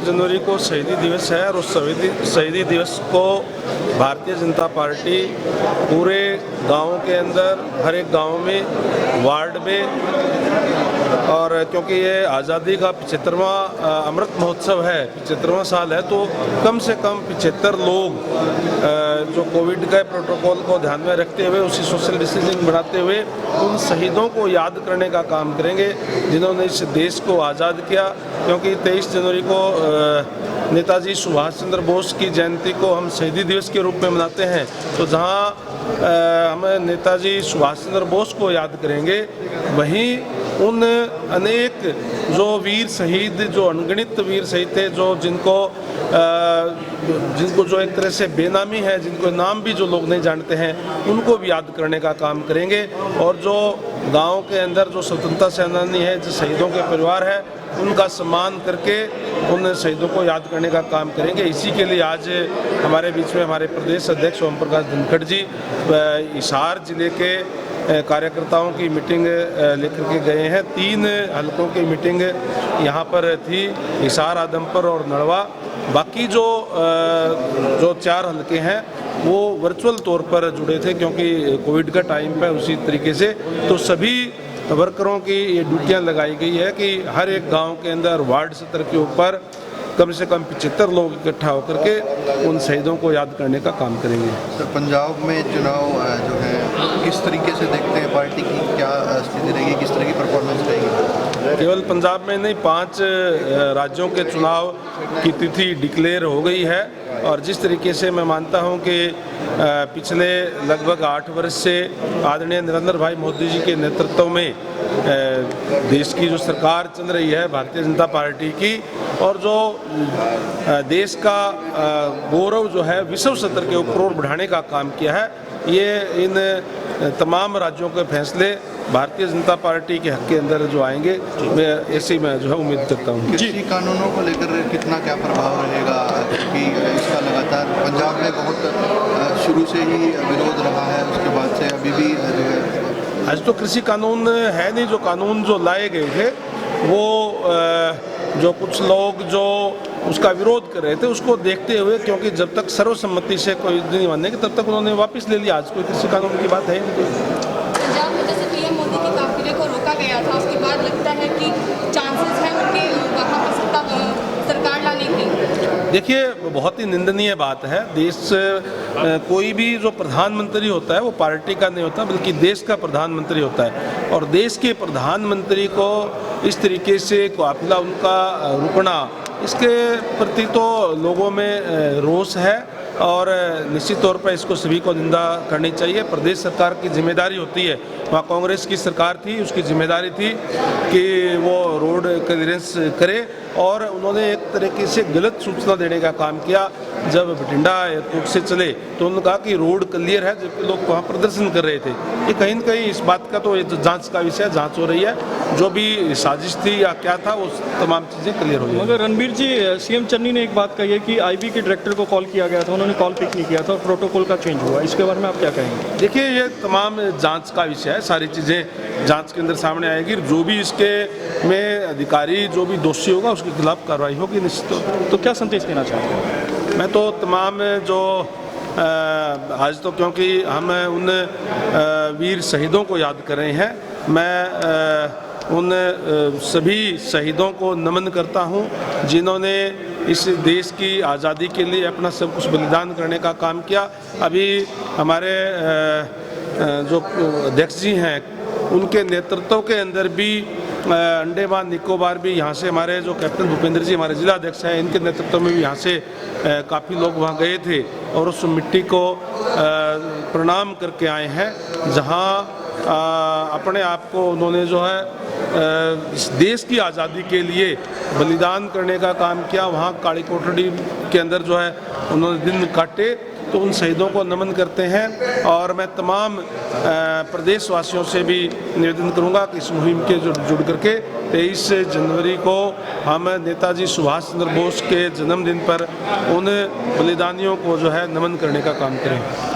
जनवरी को शहीदी दिवस है और उस शहीदी दिवस को भारतीय जनता पार्टी पूरे गाँव के अंदर, हर एक गाँव में, वार्ड में, और क्योंकि ये आज़ादी का 75वां अमृत महोत्सव है, 75वां साल है, तो कम से कम 75 लोग जो कोविड के प्रोटोकॉल को ध्यान में रखते हुए, उसी सोशल डिस्टेंसिंग बनाते हुए उन शहीदों को याद करने का काम करेंगे जिन्होंने इस देश को आज़ाद किया। क्योंकि 23 जनवरी को नेताजी सुभाष चंद्र बोस की जयंती को हम शहीदी दिवस के रूप में मनाते हैं, तो जहां हम नेताजी सुभाष चंद्र बोस को याद करेंगे, वहीं उन अनेक जो वीर शहीद, जो अनगिनत वीर शहीद थे, जो जिनको जो एक तरह से बेनामी है, जिनको नाम भी जो लोग नहीं जानते हैं, उनको भी याद करने का काम करेंगे। और जो गांव के अंदर जो स्वतंत्रता सेनानी है, जो शहीदों के परिवार है, उनका सम्मान करके उन शहीदों को याद करने का काम करेंगे। इसी के लिए आज हमारे बीच में हमारे प्रदेश अध्यक्ष ओम प्रकाश धनखड़ जी हिसार जिले के कार्यकर्ताओं की मीटिंग लेकर के गए हैं। 3 हलकों की मीटिंग यहाँ पर थी, हिसार, आदमपुर और नड़वा। बाकी जो 4 हलके हैं वो वर्चुअल तौर पर जुड़े थे, क्योंकि कोविड का टाइम पे उसी तरीके से तो सभी वर्करों की ये ड्यूटियाँ लगाई गई है कि हर एक गांव के अंदर वार्ड स्तर के ऊपर कम से कम 75 लोग इकट्ठा होकर के उन शहीदों को याद करने का काम करेंगे। सर, पंजाब में चुनाव जो है किस तरीके से देखते हैं, पार्टी की क्या स्थिति रहेगी, किस तरह की परफॉर्मेंस रहेगी? केवल पंजाब में नहीं, 5 राज्यों के चुनाव की तिथि डिक्लेयर हो गई है। और जिस तरीके से मैं मानता हूं कि पिछले लगभग 8 वर्ष से आदरणीय नरेंद्र भाई मोदी जी के नेतृत्व में देश की जो सरकार चल रही है भारतीय जनता पार्टी की, और जो देश का गौरव जो है विश्व स्तर के ऊपर और बढ़ाने का काम किया है, ये इन तमाम राज्यों के फैसले भारतीय जनता पार्टी के हक के अंदर जो आएंगे, मैं ऐसे में जो है उम्मीद करता हूँ। कृषि कानूनों को लेकर कितना क्या प्रभाव रहेगा, क्योंकि इसका लगातार पंजाब में बहुत शुरू से ही विरोध रहा है, उसके बाद से अभी भी जो है। आज तो कृषि कानून है नहीं, जो कानून जो लाए गए थे वो जो कुछ लोग जो उसका विरोध कर रहे थे, उसको देखते हुए, क्योंकि जब तक सर्वसम्मति से कोई नहीं मानेंगे तब तक उन्होंने वापस ले लिया। आज कोई कृषि कानून की बात है पंजाब में जैसे पीएम मोदी के काफिले को रोका गया था, उसके बाद लगता है कि चांसेस हैं उनके वहाँ पर सरकार लाने की। देखिए, बहुत ही निंदनीय बात है। देश कोई भी जो प्रधानमंत्री होता है वो पार्टी का नहीं होता, बल्कि देश का प्रधानमंत्री होता है। और देश के प्रधानमंत्री को इस तरीके से काफिला उनका रुकना, इसके प्रति तो लोगों में रोष है और निश्चित तौर पर इसको सभी को निंदा करनी चाहिए। प्रदेश सरकार की जिम्मेदारी होती है, वहाँ कांग्रेस की सरकार थी, उसकी जिम्मेदारी थी कि वो रोड क्लियरेंस करे, और उन्होंने एक तरीके से गलत सूचना देने का काम किया। जब बठिंडा एयरपोर्ट से चले तो उन्होंने कहा कि रोड क्लियर है, जबकि लोग वहाँ प्रदर्शन कर रहे थे। ये कहीं न कहीं इस बात का तो ये जांच का विषय, जांच हो रही है, जो भी साजिश थी या क्या था, वो तमाम चीज़ें क्लियर हो गई। मगर रणबीर जी, सीएम चन्नी ने एक बात कही है कि आईबी के डायरेक्टर को कॉल किया गया था, उन्होंने कॉल पिक नहीं किया था और प्रोटोकॉल का चेंज हुआ, इसके बारे में आप क्या कहेंगे? देखिए, ये तमाम जांच का विषय है, सारी चीज़ें जांच के अंदर सामने आएगी। जो भी इसके में अधिकारी, जो भी दोषी होगा, उसके खिलाफ कार्रवाई होगी निश्चित तौर पर। तो क्या संदेश देना चाहते हैं? मैं तो तमाम जो आज तो क्योंकि हम उन वीर शहीदों को याद कर रहे हैं, मैं उन सभी शहीदों को नमन करता हूं जिन्होंने इस देश की आज़ादी के लिए अपना सब कुछ बलिदान करने का काम किया। अभी हमारे जो अध्यक्ष जी हैं, उनके नेतृत्व के अंदर भी अंडमान निकोबार भी, यहाँ से हमारे जो कैप्टन भूपेंद्र जी हमारे जिला अध्यक्ष हैं, इनके नेतृत्व में भी यहाँ से काफ़ी लोग वहाँ गए थे और उस मिट्टी को प्रणाम करके आए हैं, जहाँ अपने आप को उन्होंने जो है इस देश की आज़ादी के लिए बलिदान करने का काम किया। वहाँ काली कोठरी के अंदर जो है उन्होंने दिन काटे, तो उन शहीदों को नमन करते हैं। और मैं तमाम प्रदेशवासियों से भी निवेदन करूंगा कि इस मुहिम के जुड़ करके 23 जनवरी को हम नेताजी सुभाष चंद्र बोस के जन्मदिन पर उन बलिदानियों को जो है नमन करने का काम करें।